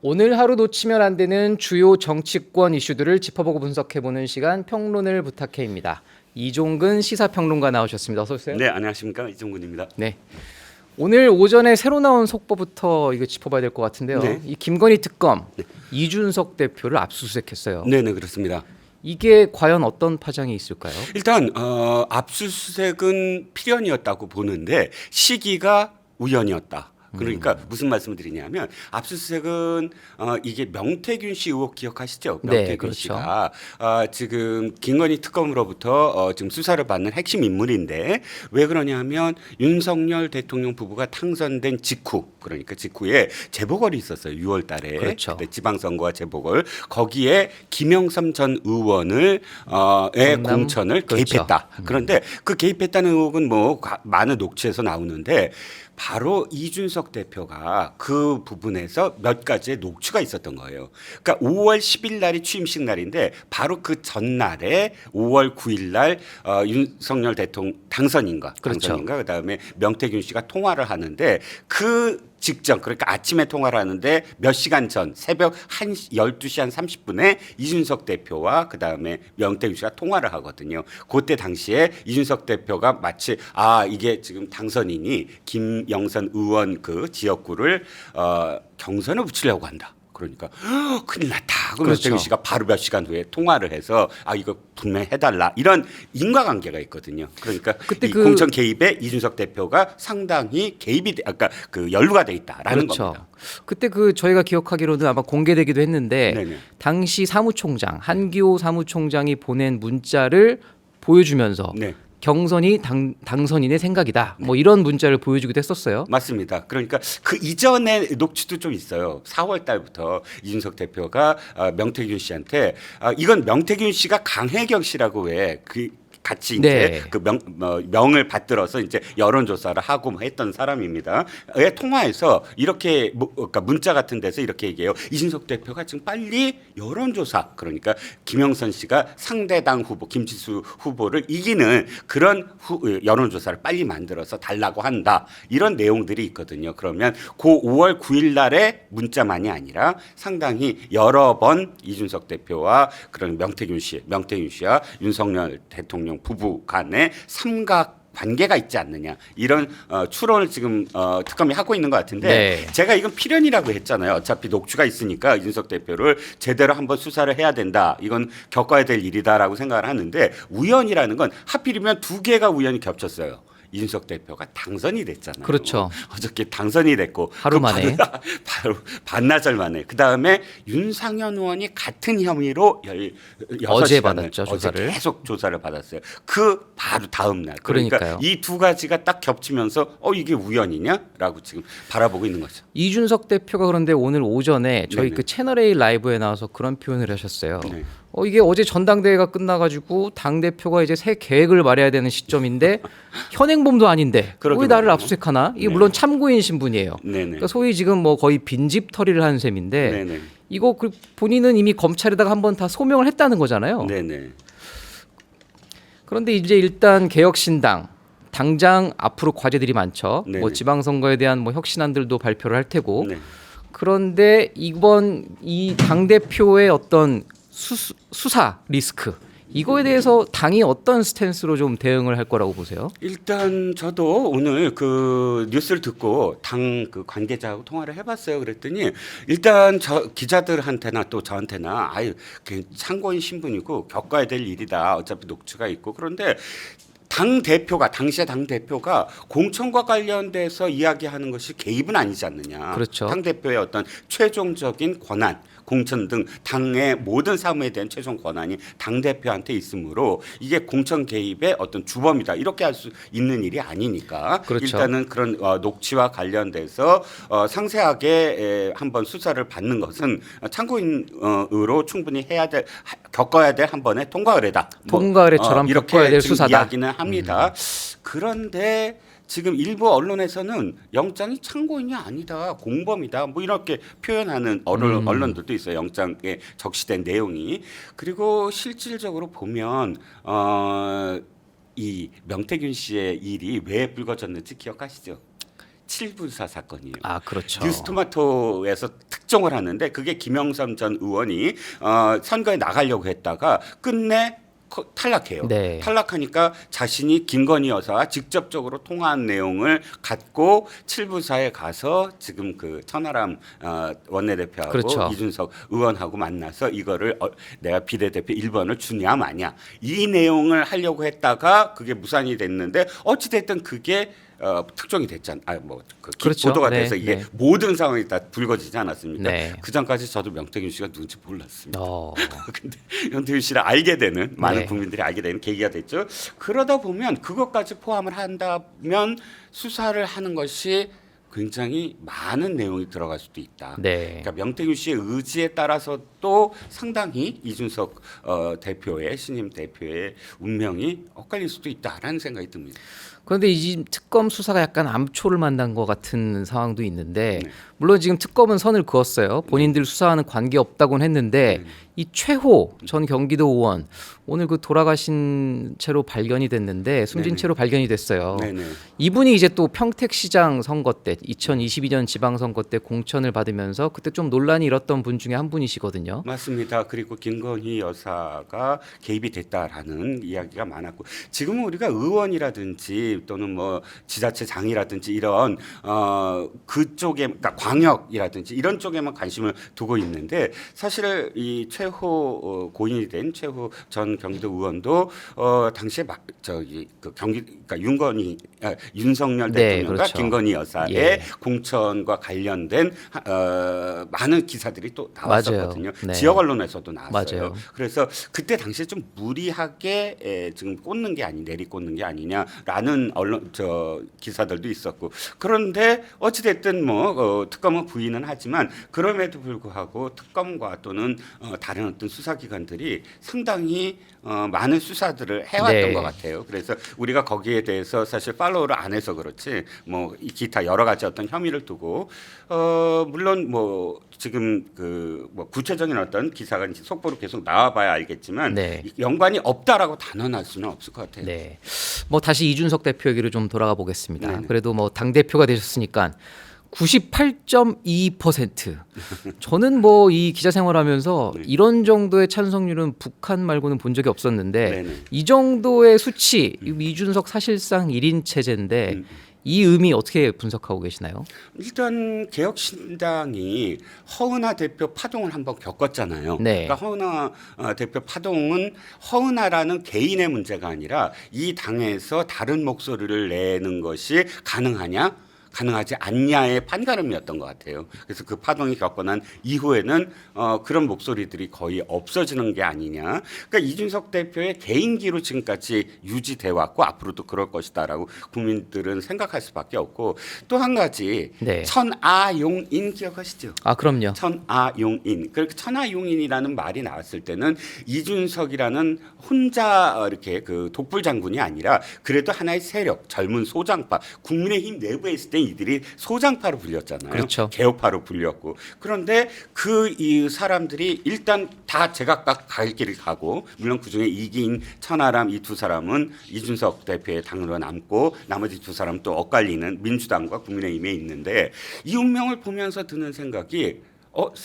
오늘 하루 놓치면 안 되는 주요 정치권 이슈들을 짚어보고 분석해보는 시간 평론을 부탁해입니다. 이종근 시사평론가 나오셨습니다. 어서 오세요. 네, 안녕하십니까, 이종근입니다. 네. 오늘 오전에 새로 나온 속보부터 이거 짚어봐야 될 것 같은데요. 네. 이 김건희 특검 이준석 대표를 압수수색했어요. 네, 그렇습니다. 이게 과연 어떤 파장이 있을까요? 일단 압수수색은 필연이었다고 보는데 시기가 우연이었다. 그러니까 무슨 말씀을 드리냐면 압수수색은 이게 명태균 씨 의혹 기억하시죠? 네, 명태균 그렇죠. 씨가 지금 김건희 특검으로부터 지금 수사를 받는 핵심 인물인데 왜 그러냐면 윤석열 대통령 부부가 당선된 직후, 그러니까 직후에 재보궐이 있었어요. 6월 달에. 그렇죠. 그때 지방선거와 재보궐. 거기에 김영삼 전 의원을 의 경남? 공천을 그렇죠. 개입했다. 그런데 그 개입했다는 의혹은 뭐 많은 녹취에서 나오는데 바로 이준석 대표가 그 부분에서 몇 가지의 녹취가 있었던 거예요. 그러니까 5월 10일 날이 취임식 날인데 바로 그 전날에 5월 9일 날 윤석열 대통령 당선인가 그렇죠. 그다음에 명태균 씨가 통화를 하는데 그 직전, 그러니까 아침에 통화를 하는데 몇 시간 전 새벽 12시 한 30분에 이준석 대표와 그다음에 명태균 씨가 통화를 하거든요. 그때 당시에 이준석 대표가 마치 이게 지금 당선인이 김영선 의원 그 지역구를 경선에 붙이려고 한다. 그러니까 큰일 났다. 그러면 그렇죠. 명태균 씨가 바로 몇 시간 후에 통화를 해서 이거 분명히 해달라. 이런 인과관계가 있거든요. 그러니까 그때 이 공천 개입에 이준석 대표가 상당히 개입이 아까 그 연루가 돼 있다라는 그렇죠. 겁니다. 그때 저희가 기억하기로는 아마 공개되기도 했는데 네네. 당시 사무총장 한기호 사무총장이 보낸 문자를 보여주면서 네. 경선이 당선인의 생각이다. 뭐 이런 문자를 보여주기도 했었어요. 맞습니다. 그러니까 그 이전에 녹취도 좀 있어요. 4월 달부터 이준석 대표가 명태균 씨한테 이건 명태균 씨가 강혜경 씨라고 왜 같이 이제 네. 그 명을 받들어서 이제 여론조사를 하고 뭐 했던 사람입니다. 의 통화에서 이렇게 그러니까 문자 같은 데서 이렇게 얘기해요. 이준석 대표가 지금 빨리 여론조사, 그러니까 김영선 씨가 상대당 후보 김지수 후보를 이기는 그런 여론조사를 빨리 만들어서 달라고 한다. 이런 내용들이 있거든요. 그러면 그 5월 9일 날의 문자만이 아니라 상당히 여러 번 이준석 대표와 그런 명태균 씨와 윤석열 대통령 부부 간의 삼각 관계가 있지 않느냐, 이런 추론을 지금 특검이 하고 있는 것 같은데 네. 제가 이건 필연이라고 했잖아요. 어차피 녹취가 있으니까 이준석 대표를 제대로 한번 수사를 해야 된다. 이건 겪어야 될 일이다라고 생각을 하는데 우연이라는 건 하필이면 두 개가 우연히 겹쳤어요. 이준석 대표가 당선이 됐잖아요. 그렇죠. 어저께 당선이 됐고 하루 만에. 바로 반나절 만에 그다음에 윤상현 의원이 같은 혐의로 어제 6시간을 받았죠, 어제 조사를. 계속 조사를 받았어요. 그 바로 다음 날. 그러니까 그러니까요. 이 두 가지가 딱 겹치면서 이게 우연이냐라고 지금 바라보고 있는 거죠. 이준석 대표가 그런데 오늘 오전에 저희 네네. 그 채널 A 라이브에 나와서 그런 표현을 하셨어요. 네. 이게 어제 전당대회가 끝나가지고 당 대표가 이제 새 계획을 말해야 되는 시점인데 현행범도 아닌데 그러게 왜 나를 말이에요. 압수수색하나? 이게 네. 물론 참고인 신분이에요. 네네. 그러니까 소위 지금 뭐 거의 빈집털이를 한 셈인데 네네. 이거 본인은 이미 검찰에다가 한번 다 소명을 했다는 거잖아요. 네네. 그런데 이제 일단 개혁신당 당장 앞으로 과제들이 많죠. 네네. 뭐 지방선거에 대한 뭐 혁신안들도 발표를 할 테고. 네. 그런데 이번 이 당 대표의 어떤 수사 리스크 이거에 대해서 당이 어떤 스탠스로 좀 대응을 할 거라고 보세요? 일단 저도 오늘 그 뉴스를 듣고 당 그 관계자하고 통화를 해봤어요. 그랬더니 일단 저 기자들한테나 또 저한테나 참고인 신분이고 겪어야 될 일이다. 어차피 녹취가 있고. 그런데 당시에 당 대표가 공천과 관련돼서 이야기하는 것이 개입은 아니지 않느냐. 그렇죠. 당 대표의 어떤 최종적인 권한, 공천 등 당의 모든 사무에 대한 최종 권한이 당 대표한테 있으므로 이게 공천 개입의 어떤 주범이다 이렇게 할 수 있는 일이 아니니까 그렇죠. 일단은 그런 녹취와 관련돼서 상세하게 한번 수사를 받는 것은 참고인으로 충분히 겪어야 될 한 번의 통과 의례다. 통과 의례처럼 이렇게 겪어야 될 지금 수사다. 이야기는 합니다. 그런데 지금 일부 언론에서는 영장이 참고인이 아니다, 공범이다, 뭐 이렇게 표현하는 언론들도 있어요. 영장에 적시된 내용이. 그리고 실질적으로 보면 이 명태균 씨의 일이 왜 불거졌는지 기억하시죠? 칠부사 사건이에요. 아, 그렇죠. 뉴스토마토에서 특종을 하는데 그게 김영삼 전 의원이 선거에 나가려고 했다가 끝내 탈락해요. 네. 탈락하니까 자신이 김건희 여사와 직접적으로 통화한 내용을 갖고 칠부사에 가서 지금 그 천하람 원내대표하고 그렇죠. 이준석 의원하고 만나서 이거를 내가 비례대표 1번을 주냐 마냐 이 내용을 하려고 했다가 그게 무산이 됐는데 어찌 됐든 그게 특종이 됐잖아. 그렇죠. 보도가 네, 돼서 이게 네. 모든 상황이 다 불거지지 않았습니까? 네. 그 전까지 저도 명태균 씨가 누군지 몰랐습니다. 어. 근데 명태균 씨를 알게 되는 많은 네. 국민들이 알게 되는 계기가 됐죠. 그러다 보면 그것까지 포함을 한다면 수사를 하는 것이 굉장히 많은 내용이 들어갈 수도 있다. 네. 그러니까 명태균 씨의 의지에 따라서 또 상당히 이준석 대표의 신임 대표의 운명이 엇갈릴 수도 있다라는 생각이 듭니다. 그런데 이 특검 수사가 약간 암초를 만난 것 같은 상황도 있는데 네. 물론 지금 특검은 선을 그었어요. 본인들 수사와는 관계 없다고는 했는데 이 최호 전 경기도 의원 오늘 그 돌아가신 채로 발견이 됐는데 숨진 네네. 채로 발견이 됐어요. 네네. 이분이 이제 또 평택시장 선거 때 2022년 지방선거 때 공천을 받으면서 그때 좀 논란이 일었던 분 중에 한 분이시거든요. 맞습니다. 그리고 김건희 여사가 개입이 됐다라는 이야기가 많았고 지금은 우리가 의원이라든지 또는 뭐 지자체장이라든지 이런 그쪽에 그러니까 광역이라든지 이런 쪽에만 관심을 두고 있는데 사실 이 최호 고인이 된 최호 전 경기도 의원도 당시에 그러니까 윤석열 네, 대통령과 그렇죠. 김건희 여사의 예. 공천과 관련된 많은 기사들이 또 나왔었거든요. 네. 지역 언론에서도 나왔어요. 맞아요. 그래서 그때 당시에 좀 무리하게 지금 내리꽂는 게 아니냐라는 언론 기사들도 있었고 그런데 어찌 됐든 특검은 부인은 하지만 그럼에도 불구하고 특검과 또는 다른 어떤 수사기관들이 상당히 많은 수사들을 해왔던 네. 것 같아요. 그래서 우리가 거기에 대해서 사실 팔로우를 안 해서 그렇지 이 기타 여러 가지 어떤 혐의를 두고 물론 지금 구체적인 어떤 기사가 이제 속보로 계속 나와봐야 알겠지만 네. 연관이 없다라고 단언할 수는 없을 것 같아요. 네. 다시 이준석 대표 얘기를 좀 돌아가 보겠습니다. 네네. 그래도 당 대표가 되셨으니까 98.2%. 저는 이 기자 생활하면서 네. 이런 정도의 찬성률은 북한 말고는 본 적이 없었는데 네네. 이 정도의 수치, 이준석 사실상 1인 체제인데 이 의미 어떻게 분석하고 계시나요? 일단 개혁신당이 허은하 대표 파동을 한번 겪었잖아요. 네. 그러니까 허은하 대표 파동은 허은하라는 개인의 문제가 아니라 이 당에서 다른 목소리를 내는 것이 가능하지 않냐의 판가름이었던 것 같아요. 그래서 그 파동이 겪고 난 이후에는 그런 목소리들이 거의 없어지는 게 아니냐. 그러니까 이준석 대표의 개인기로 지금까지 유지돼 왔고 앞으로도 그럴 것이다라고 국민들은 생각할 수밖에 없고 또 한 가지 네. 천아용인 기억하시죠? 아, 그럼요. 천아용인. 그렇게 천아용인이라는 말이 나왔을 때는 이준석이라는 혼자 이렇게 그 독불 장군이 아니라 그래도 하나의 세력, 젊은 소장파, 국민의힘 내부에 있을 때 이들이 소장파로 불렸잖아요. 그렇죠. 개혁파로 불렸고 그런데 이 사람들이 일단 다 제각각 갈 길을 가고 물론 그중에 이기인 천하람 이 두 사람은 이준석 대표의 당으로 남고 나머지 두 사람은 또 엇갈리는 민주당과 국민의힘에 있는데 이 운명을 보면서 드는 생각이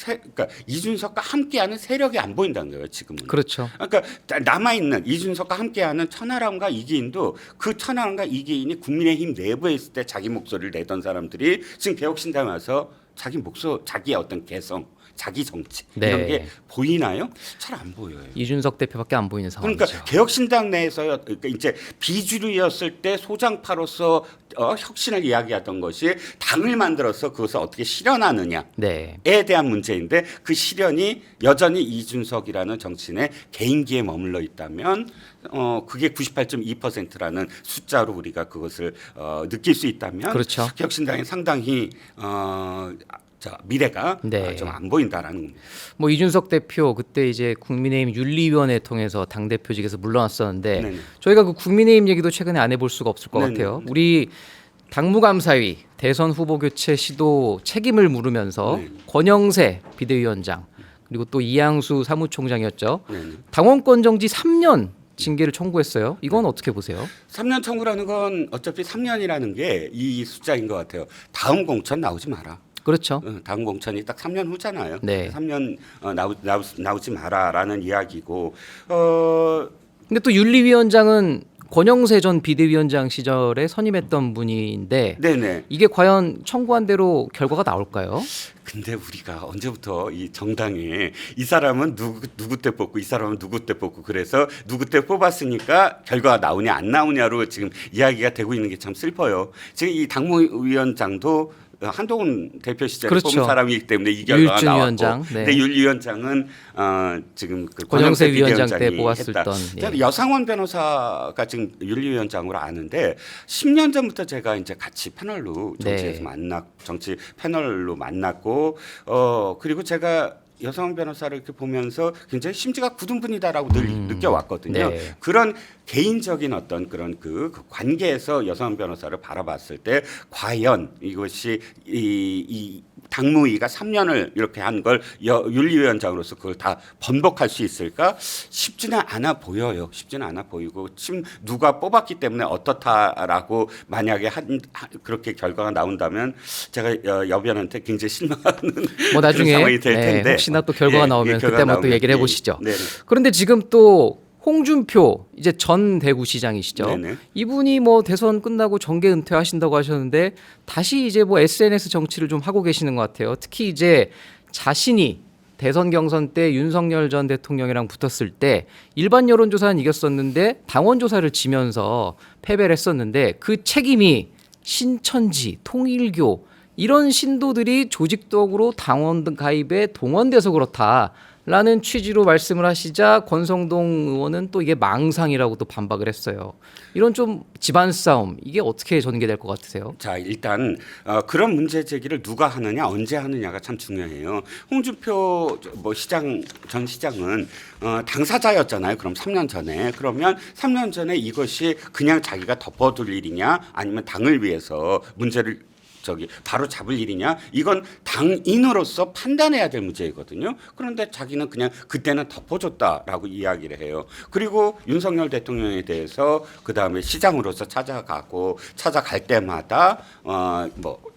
그러니까 이준석과 함께하는 세력이 안 보인다는 거예요 지금은. 그렇죠. 그러니까 남아 있는 이준석과 함께하는 천하람과 이기인도 그 천하람과 이기인이 국민의힘 내부에 있을 때 자기 목소리를 내던 사람들이 지금 개혁신당에 와서 자기의 어떤 개성, 자기 정치 네. 이런 게 보이나요? 잘 안 보여요. 이준석 대표밖에 안 보이는 상황이죠. 그러니까 개혁신당 내에서 그러니까 이제 비주류였을 때 소장파로서 혁신을 이야기하던 것이 당을 만들어서 그것을 어떻게 실현하느냐에 네. 대한 문제인데 그 실현이 여전히 이준석이라는 정치인의 개인기에 머물러 있다면 그게 98.2%라는 숫자로 우리가 그것을 느낄 수 있다면 그렇죠. 개혁신당이 상당히 미래가 네. 좀 안 보인다라는 겁니다. 이준석 대표 그때 이제 국민의힘 윤리위원회 통해서 당 대표직에서 물러났었는데 네네. 저희가 그 국민의힘 얘기도 최근에 안 해볼 수가 없을 것 네네. 같아요. 우리 당무감사위 대선 후보 교체 시도 책임을 물으면서 네. 권영세 비대위원장 그리고 또 이양수 사무총장이었죠. 네네. 당원권 정지 3년 징계를 청구했어요. 이건 어떻게 보세요? 3년 청구라는 건 어차피 3년이라는 게 이 숫자인 것 같아요. 다음 공천 나오지 마라. 그렇죠. 다음 공천이 딱 3년 후잖아요. 네. 3년 나오지 마라라는 이야기고. 근데 또 윤리위원장은 권영세 전 비대위원장 시절에 선임했던 분인데 네네. 이게 과연 청구한 대로 결과가 나올까요? 근데 우리가 언제부터 이 정당에 이 사람은 누구 때 뽑고 이 사람은 누구 때 뽑고 그래서 누구 때 뽑았으니까 결과가 나오냐 안 나오냐로 지금 이야기가 되고 있는 게 참 슬퍼요. 지금 이 당무위원장도 한동훈 대표 시절에 그렇죠. 뽑은 사람이기 때문에 이 결과가 율준 나왔고, 위원장, 네. 근데 율 위원장은 지금 그 권영세 위원장 때 비대위원장이 뽑았을 했다. 던, 예. 여상원 변호사가 지금 윤리위원장으로 아는데 10년 전부터 제가 이제 같이 패널로 정치에서 네. 정치 패널로 만났고 그리고 제가 여상원 변호사를 이렇게 보면서 굉장히 심지가 굳은 분이다라고 늘 느껴왔거든요. 네. 그런 개인적인 어떤 그런 그 관계에서 여상원 변호사를 바라봤을 때 과연 이것이 이 당무위가 3년을 이렇게 한 걸 윤리위원장으로서 그걸 다 번복할 수 있을까? 쉽지는 않아 보여요. 쉽지는 않아 보이고 지금 누가 뽑았기 때문에 어떻다라고 만약에 그렇게 결과가 나온다면 제가 여변한테 굉장히 실망하는 뭐 나중에 그런 상황이 될 텐데 혹시나 또 결과가 나오면 결과가 그때 한번 또 나오면, 얘기를 해보시죠. 네. 그런데 지금 또 홍준표 이제 전 대구시장이시죠. 네네. 이분이 뭐 대선 끝나고 정계 은퇴하신다고 하셨는데 다시 이제 뭐 SNS 정치를 좀 하고 계시는 것 같아요. 특히 이제 자신이 대선 경선 때 윤석열 전 대통령이랑 붙었을 때 일반 여론조사는 이겼었는데 당원 조사를 지면서 패배를 했었는데 그 책임이 신천지, 통일교 이런 신도들이 조직적으로 당원 가입에 동원돼서 그렇다라는 취지로 말씀을 하시자 권성동 의원은 또 이게 망상이라고 또 반박을 했어요. 이런 좀 집안 싸움 이게 어떻게 전개될 것 같으세요? 자 일단 그런 문제 제기를 누가 하느냐 언제 하느냐가 참 중요해요. 홍준표 전 시장은 당사자였잖아요. 그럼 3년 전에 그러면 3년 전에 이것이 그냥 자기가 덮어둘 일이냐 아니면 당을 위해서 문제를 바로 잡을 일이냐 이건 당인으로서 판단해야 될 문제이거든요. 그런데 자기는 그냥 그때는 덮어줬다라고 이야기를 해요. 그리고 윤석열 대통령에 대해서 그 다음에 시장으로서 찾아갈 때마다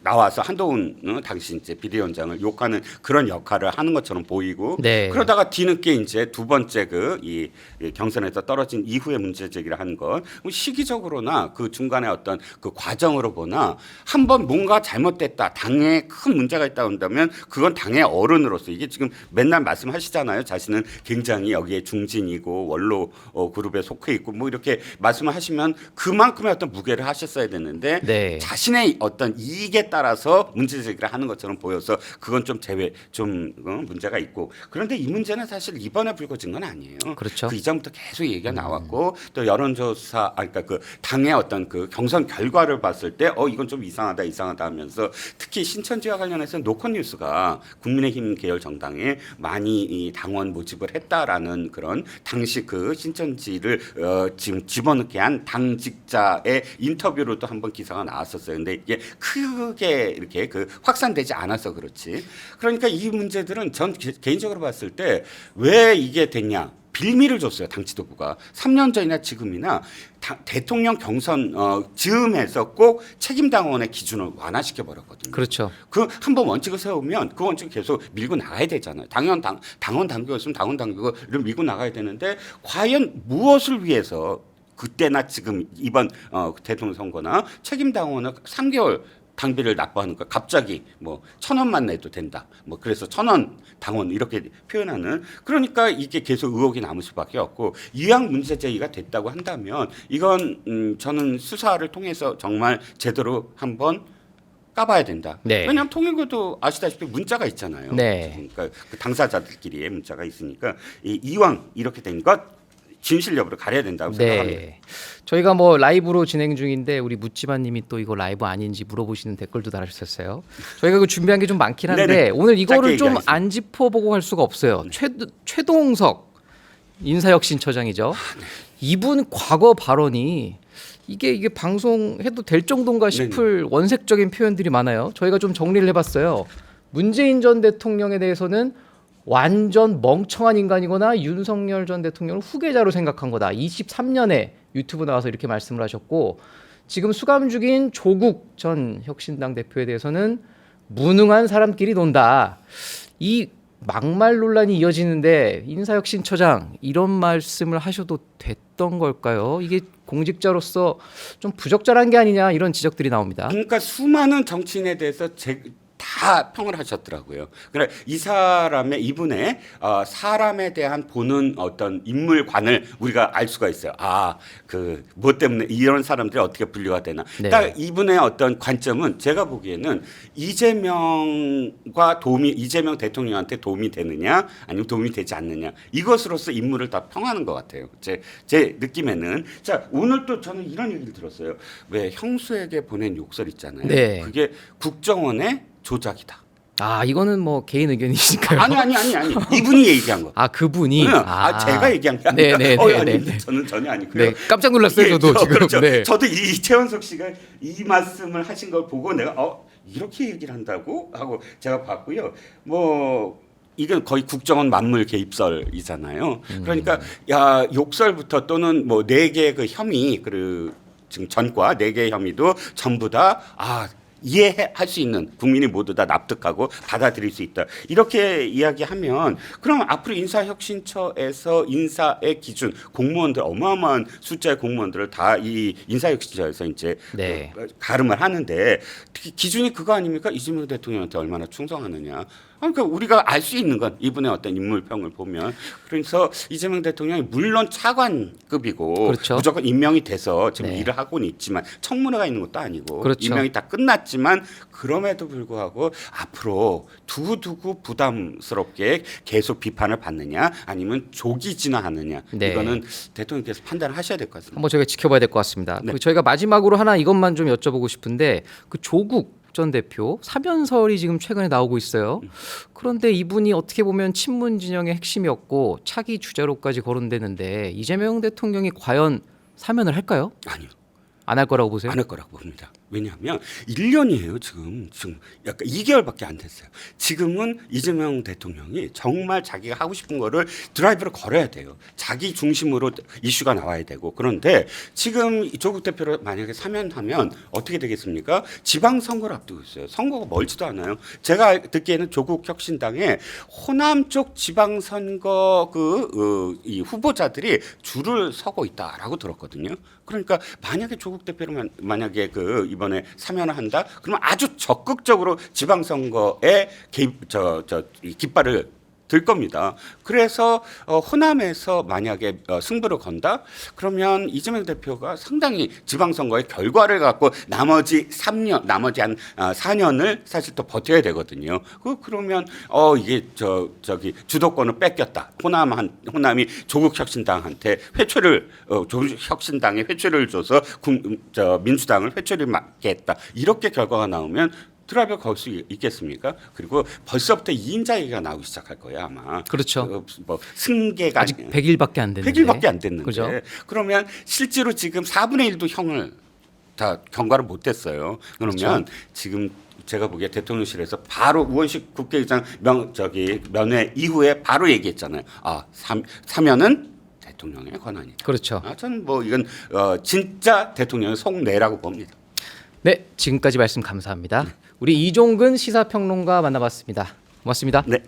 나와서 한동훈 당시 이제 비대위원장을 욕하는 그런 역할을 하는 것처럼 보이고 네. 그러다가 뒤늦게 이제 두 번째 이 경선에서 떨어진 이후에 문제 제기를 하는 건 시기적으로나 그 중간에 어떤 그 과정으로 보나 한번 뭔가 잘못됐다 당에 큰 문제가 있다 한다면 그건 당의 어른으로서 이게 지금 맨날 말씀하시잖아요. 자신은 굉장히 여기에 중진이고 원로 그룹에 속해 있고 뭐 이렇게 말씀을 하시면 그만큼의 어떤 무게를 하셨어야 되는데 네. 자신의 어떤 이익에 따라서 문제 제기를 하는 것처럼 보여서 그건 좀 문제가 있고 그런데 이 문제는 사실 이번에 불거진 건 아니에요. 그렇죠. 그 이전부터 계속 얘기가 나왔고 또 여론조사 그러니까 그 당의 어떤 그 경선 결과를 봤을 때 이건 좀 이상하다 하면서 특히 신천지와 관련해서 노컷뉴스가 국민의힘 계열 정당에 많이 이 당원 모집을 했다라는 그런 당시 그 신천지를 지금 집어넣게 한 당직자의 인터뷰로도 한번 기사가 나왔었어요. 근데 이게 크게 이렇게 그 확산되지 않아서 그렇지. 그러니까 이 문제들은 전 개인적으로 봤을 때 왜 이게 됐냐. 빌미를 줬어요. 당 지도부가 3년 전이나 지금이나 대통령 경선 즈음해서 꼭 책임당원의 기준을 완화시켜 버렸거든요. 그렇죠. 그 한번 원칙을 세우면 그 원칙을 계속 밀고 나가야 되잖아요. 당원 당규였으면 당원 당규를 밀고 나가야 되는데 과연 무엇을 위해서 그때나 지금 이번 대통령 선거나 책임당원을 3개월 당비를 납부하는 거 갑자기 1,000원만 내도 된다. 그래서 1,000원 당원 이렇게 표현하는 그러니까 이게 계속 의혹이 남을 수밖에 없고 이왕 문제 제기가 됐다고 한다면 이건 저는 수사를 통해서 정말 제대로 한번 까봐야 된다. 네. 왜냐하면 통일교도 아시다시피 문자가 있잖아요. 네. 그러니까 그 당사자들끼리의 문자가 있으니까 이왕 이렇게 된 것 진실 여부를 가려야 된다고 생각합니다. 네. 저희가 뭐 라이브로 진행 중인데 우리 묻지마님이 또 이거 라이브 아닌지 물어보시는 댓글도 달아주셨어요. 저희가 그 준비한 게 좀 많긴 한데 네네. 오늘 이거를 짧게 좀 얘기하겠습니다. 안 짚어보고 갈 수가 없어요. 최동석 인사혁신처장이죠. 이분 과거 발언이 이게 방송해도 될 정도인가 싶을 원색적인 표현들이 많아요. 저희가 좀 정리를 해봤어요. 문재인 전 대통령에 대해서는 완전 멍청한 인간이거나 윤석열 전 대통령을 후계자로 생각한 거다. 23년에 유튜브 나와서 이렇게 말씀을 하셨고 지금 수감 중인 조국 전 혁신당 대표에 대해서는 무능한 사람끼리 논다. 이 막말 논란이 이어지는데 인사혁신처장 이런 말씀을 하셔도 됐던 걸까요? 이게 공직자로서 좀 부적절한 게 아니냐 이런 지적들이 나옵니다. 그러니까 수많은 정치인에 대해서 다 평을 하셨더라고요. 그래 이 사람의 이분의 사람에 대한 보는 어떤 인물관을 우리가 알 수가 있어요. 그 뭐 때문에 이런 사람들이 어떻게 분류가 되나. 네. 딱 이분의 어떤 관점은 제가 보기에는 이재명 대통령한테 도움이 되느냐 아니면 도움이 되지 않느냐 이것으로서 인물을 다 평하는 것 같아요. 제 느낌에는. 자 오늘 또 저는 이런 얘기를 들었어요. 왜 형수에게 보낸 욕설 있잖아요. 네. 그게 국정원의 조작이다. 이거는 뭐 개인 의견이시니까요. 아니. 이분이 얘기한 거. 그분이. 제가 얘기한 게 아니라. 네네네. 저는 전혀 아니고요. 네, 깜짝 놀랐어요, 저도 지금. 그렇죠. 네. 저도 이채원석 씨가 이 말씀을 하신 걸 보고 내가 이렇게 얘기를 한다고 하고 제가 봤고요. 이건 거의 국정원 만물 개입설이잖아요. 그러니까 욕설부터 또는 뭐 네 개의 그 혐의 지금 전과 네 개의 혐의도 전부 다 이해할 수 있는 국민이 모두 다 납득하고 받아들일 수 있다. 이렇게 이야기하면 그럼 앞으로 인사혁신처에서 인사의 기준 공무원들 어마어마한 숫자의 공무원들을 다 이 인사혁신처에서 이제 네. 가름을 하는데 기준이 그거 아닙니까? 이재명 대통령한테 얼마나 충성하느냐. 그러니까 우리가 알 수 있는 건 이분의 어떤 인물평을 보면 그래서 이재명 대통령이 물론 차관급이고 그렇죠. 무조건 임명이 돼서 지금 네. 일을 하고는 있지만 청문회가 있는 것도 아니고 그렇죠. 임명이 다 끝났지만 그럼에도 불구하고 앞으로 두고두고 부담스럽게 계속 비판을 받느냐 아니면 조기 진화하느냐 네. 이거는 대통령께서 판단을 하셔야 될 것 같습니다. 한번 저희가 지켜봐야 될 것 같습니다. 네. 저희가 마지막으로 하나 이것만 좀 여쭤보고 싶은데 그 조국 전 대표 사면설이 지금 최근에 나오고 있어요. 그런데 이분이 어떻게 보면 친문 진영의 핵심이었고 차기 주자로까지 거론되는데 이재명 대통령이 과연 사면을 할까요? 아니요. 안 할 거라고 보세요? 안 할 거라고 봅니다. 왜냐하면 1년이에요. 지금 약간 2개월밖에 안 됐어요. 지금은 이재명 대통령이 정말 자기가 하고 싶은 거를 드라이브를 걸어야 돼요. 자기 중심으로 이슈가 나와야 되고 그런데 지금 조국 대표를 만약에 사면하면 어떻게 되겠습니까? 지방선거를 앞두고 있어요. 선거가 멀지도 않아요. 제가 듣기에는 조국 혁신당의 호남 쪽 지방선거 이 후보자들이 줄을 서고 있다라고 들었거든요. 그러니까 만약에 조국 대표를 만약에 이번에 사면을 한다, 그러면 아주 적극적으로 지방선거에 깃발을 들 겁니다. 그래서 호남에서 만약에 승부를 건다, 그러면 이재명 대표가 상당히 지방선거의 결과를 갖고 나머지 한 4년을 사실 또 버텨야 되거든요. 그러면 이게 주도권을 뺏겼다. 호남이 조국 혁신당한테 조국 혁신당에 회초리를 줘서 민주당을 회초리를 맞게 했다. 이렇게 결과가 나오면 드라이브 걸 수 있겠습니까? 그리고 벌써부터 2인자 얘기가 나오기 시작할 거예요, 아마. 그렇죠. 승계가 아직 100일밖에 안 됐는데. 100일밖에 안 됐는데. 그죠? 그러면 실제로 지금 4분의 1도 형을 다 경과를 못 했어요. 그러면 그렇죠. 지금 제가 보기에 대통령실에서 바로 우원식 국회의장 면회 이후에 바로 얘기했잖아요. 사면은 대통령의 권한이다. 그렇죠. 저는 이건 진짜 대통령의 속내라고 봅니다. 네, 지금까지 말씀 감사합니다. 우리 이종근 시사평론가 만나봤습니다. 고맙습니다. 네.